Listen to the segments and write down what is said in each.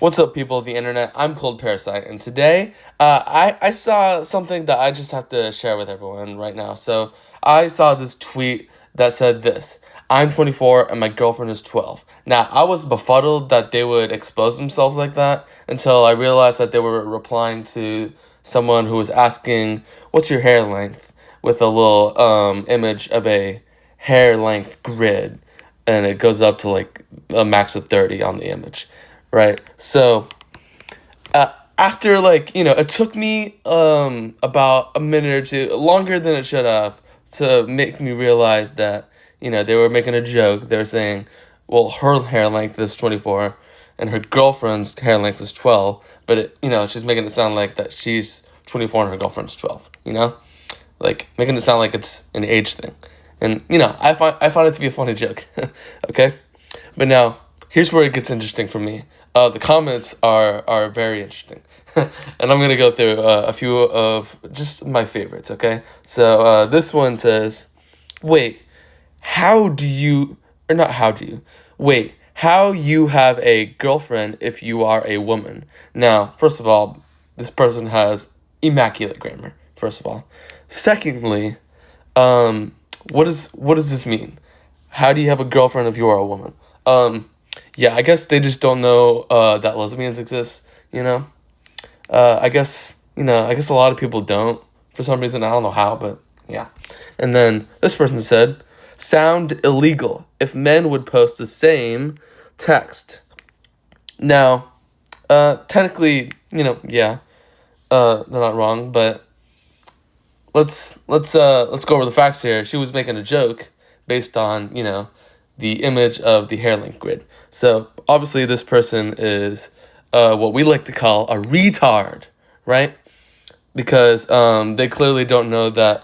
What's up, people of the internet? I'm Cold Parasite, and today, I saw something that I just have to share with everyone right now. So, I saw this tweet that said this: I'm 24 and my girlfriend is 12. Now, I was befuddled that they would expose themselves like that until I realized that they were replying to someone who was asking, "What's your hair length?" with a little image of a hair length grid, and it goes up to like a max of 30 on the image. Right. So after it took me about a minute or two, longer than it should have, to make me realize that they were making a joke. They were saying, well, her hair length is 24, and her girlfriend's hair length is 12. But she's making it sound like that she's 24 and her girlfriend's 12. Like making it sound like it's an age thing. And I find it to be a funny joke. Okay, but now here's where it gets interesting for me. The comments are very interesting, and I'm gonna go through a few of just my favorites. Okay, so this one says, "Wait, how do you or not? How do you wait? How you have a girlfriend if you are a woman?" Now, first of all, this person has immaculate grammar. First of all, secondly, what does this mean? How do you have a girlfriend if you are a woman? Yeah, I guess they just don't know that lesbians exist, you know? I guess a lot of people don't for some reason. I don't know how, but yeah. And then this person said, sound illegal if men would post the same text. Now, technically, yeah, they're not wrong, but let's go over the facts here. She was making a joke based on, the image of the hair length grid. So obviously this person is what we like to call a retard, right? Because they clearly don't know that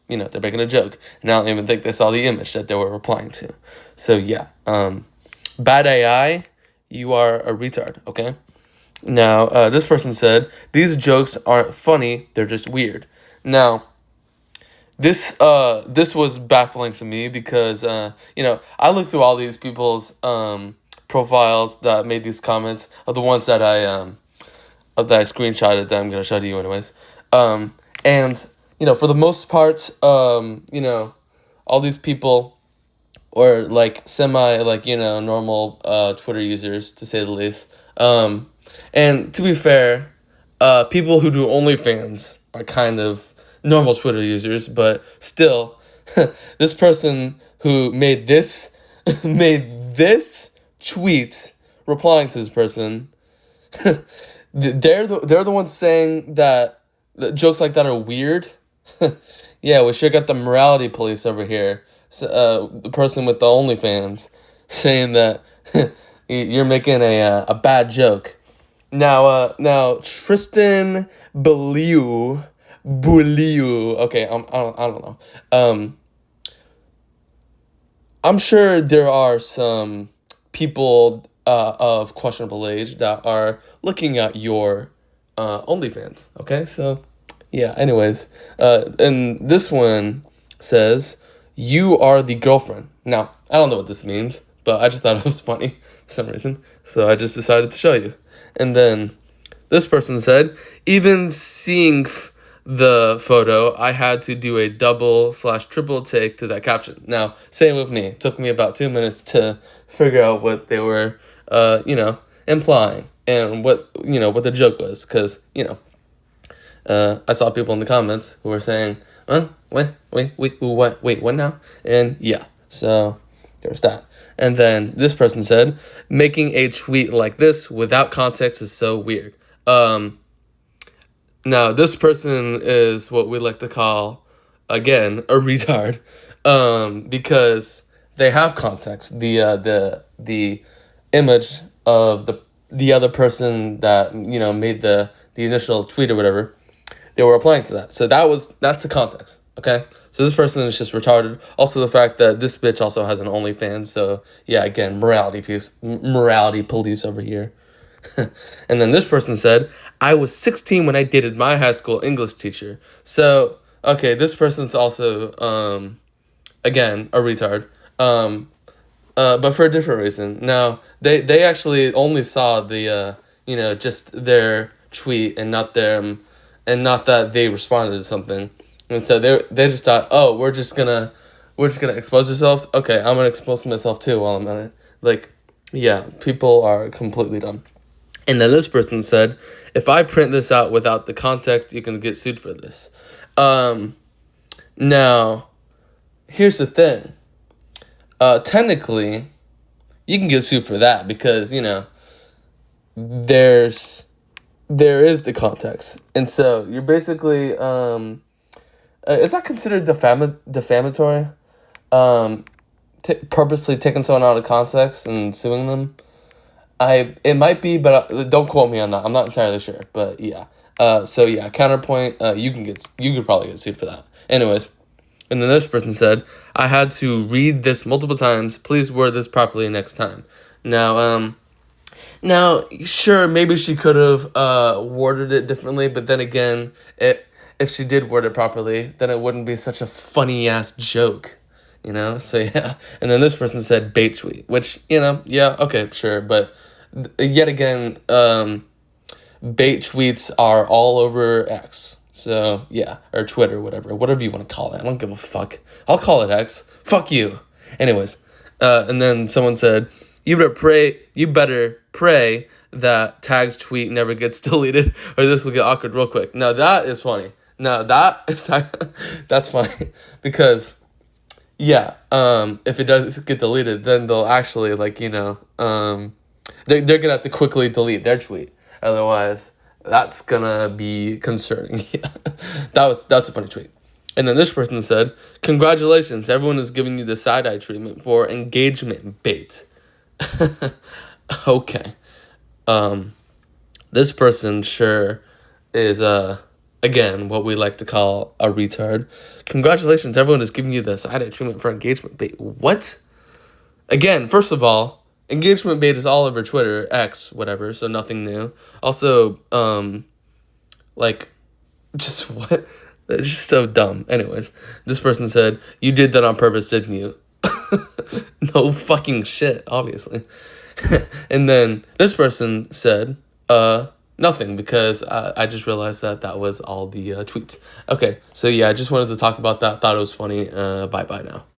they're making a joke, and I don't even think they saw the image that they were replying to. So yeah, bad AI, you are a retard. Okay. Now this person said these jokes aren't funny; they're just weird. Now this was baffling to me because I looked through all these people's profiles that made these comments, of the ones that I screenshotted that I'm gonna show to you anyways. And for the most part, all these people or like semi normal Twitter users, to say the least. And to be fair, people who do OnlyFans are kind of normal Twitter users, but still, this person who made this made this tweet replying to this person, they're the ones saying that jokes like that are weird. Yeah, we sure got the morality police over here. So, the person with the OnlyFans saying that you're making a bad joke. Now Tristan Bouliu. Okay, I don't know. I'm sure there are some people of questionable age that are looking at your OnlyFans. Okay, so yeah. Anyways, and this one says you are the girlfriend. Now I don't know what this means, but I just thought it was funny for some reason, so I just decided to show you. And then this person said, even seeing the photo, I had to do a double/triple take to that caption. Now, same with me. It took me about 2 minutes to figure out what they were, implying and what the joke was. Because, I saw people in the comments who were saying, what now? And yeah, so there's that. And then this person said, making a tweet like this without context is so weird. Now, this person is what we like to call, again, a retard, because they have context. The image of the other person that made the initial tweet or whatever, they were applying to that. So that's the context. Okay, so this person is just retarded. Also, the fact that this bitch also has an OnlyFans. So yeah, again, morality police over here. And then this person said, I was 16 when I dated my high school English teacher. So okay, this person's also again a retard. But for a different reason. Now they actually only saw the just their tweet and not them, and not that they responded to something. And so they just thought, oh, we're just gonna expose ourselves. Okay, I'm gonna expose myself too while I'm at it. Like, yeah, people are completely dumb. And then this person said, if I print this out without the context, you can get sued for this. Now, here's the thing. Technically, you can get sued for that because, there is the context. And so you're basically, is that considered defamatory? Purposely taking someone out of context and suing them? It might be, but don't quote me on that. I'm not entirely sure, but yeah. So yeah, counterpoint. You could probably get sued for that. Anyways, and then this person said, "I had to read this multiple times. Please word this properly next time." Now, sure, maybe she could have worded it differently, but then again, if she did word it properly, then it wouldn't be such a funny ass joke. So yeah. And then this person said bait tweet, which, yeah, okay, sure. But yet again, bait tweets are all over X. So yeah, or Twitter, whatever you want to call it. I don't give a fuck. I'll call it X. Fuck you. Anyways, and then someone said, you better pray that tagged tweet never gets deleted or this will get awkward real quick. Now that is funny. That's funny because, yeah, if it does get deleted, then they'll actually, they're gonna have to quickly delete their tweet. Otherwise, that's gonna be concerning. Yeah, that's a funny tweet. And then this person said, "Congratulations, everyone is giving you the side-eye treatment for engagement bait." Okay. This person sure is again, what we like to call a retard. Congratulations, everyone is giving you the side-eye treatment for engagement bait. What? Again, first of all, engagement bait is all over Twitter, X, whatever, so nothing new. Also, just what? It's just so dumb. Anyways, this person said, you did that on purpose, didn't you? No fucking shit, obviously. And then this person said, nothing, because I just realized that was all the tweets. Okay, so yeah, I just wanted to talk about that. Thought it was funny. Bye-bye now.